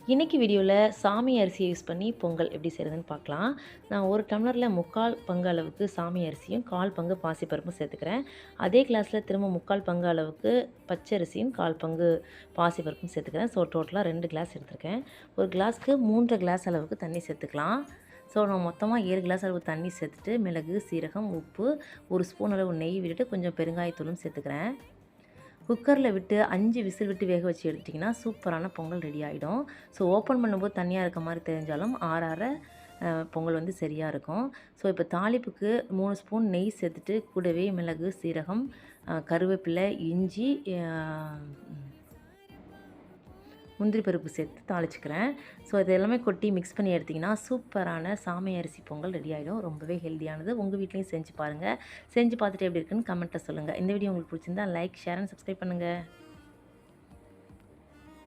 இன்றைக்கி வீடியோவில் சாமி அரிசியை யூஸ் பண்ணி பொங்கல் எப்படி செய்கிறதுன்னு பார்க்கலாம். நான் ஒரு டம்ளரில் 3/4 பங்கு அளவுக்கு சாமி அரிசியும் 1/4 பங்கு பாசிப்பருப்பும் சேர்த்துக்கிறேன். அதே கிளாஸில் திரும்ப 3/4 பங்கு அளவுக்கு பச்சரிசியும் 1/4 பங்கு பாசிப்பருப்பும் சேர்த்துக்கிறேன். ஸோ டோட்டலாக 2 கிளாஸ் எடுத்திருக்கேன். ஒரு கிளாஸ்க்கு 3 கிளாஸ் அளவுக்கு தண்ணி சேர்த்துக்கலாம். ஸோ நான் மொத்தமாக 7 கிளாஸ் அளவு தண்ணி சேர்த்துட்டு மிளகு, சீரகம், உப்பு, 1 ஸ்பூன் அளவு நெய் விட்டுட்டு கொஞ்சம் பெருங்காயத்தூளும் சேர்த்துக்கிறேன். குக்கரில் விட்டு 5 விசில் விட்டு வேக வச்சு எடுத்திங்கன்னா சூப்பரான பொங்கல் ரெடி ஆகிடும். ஸோ ஓப்பன் பண்ணும்போது தண்ணியாக இருக்க மாதிரி தெரிஞ்சாலும் ஆற ஆற பொங்கல் வந்து சரியாக இருக்கும். ஸோ இப்போ தாளிப்புக்கு 3 ஸ்பூன் நெய் சேர்த்துட்டு கூடவே மிளகு, சீரகம், கருவேப்பிலை, இஞ்சி, முந்திரி பருப்பு சேர்த்து தாளிச்சுக்கிறேன். ஸோ இது எல்லாமே கொட்டி மிக்ஸ் பண்ணி எடுத்திங்கன்னா சூப்பரான சாமை அரிசி பொங்கல் ரெடி ஆகிடும். ரொம்பவே ஹெல்த்தியானது. உங்கள் வீட்லேயும் செஞ்சு பாருங்கள். செஞ்சு பார்த்துட்டு எப்படி இருக்குன்னு கமெண்ட்டில் சொல்லுங்கள். இந்த வீடியோ உங்களுக்கு பிடிச்சிருந்தா லைக், ஷேர் அண்ட் சப்ஸ்கிரைப் பண்ணுங்கள்.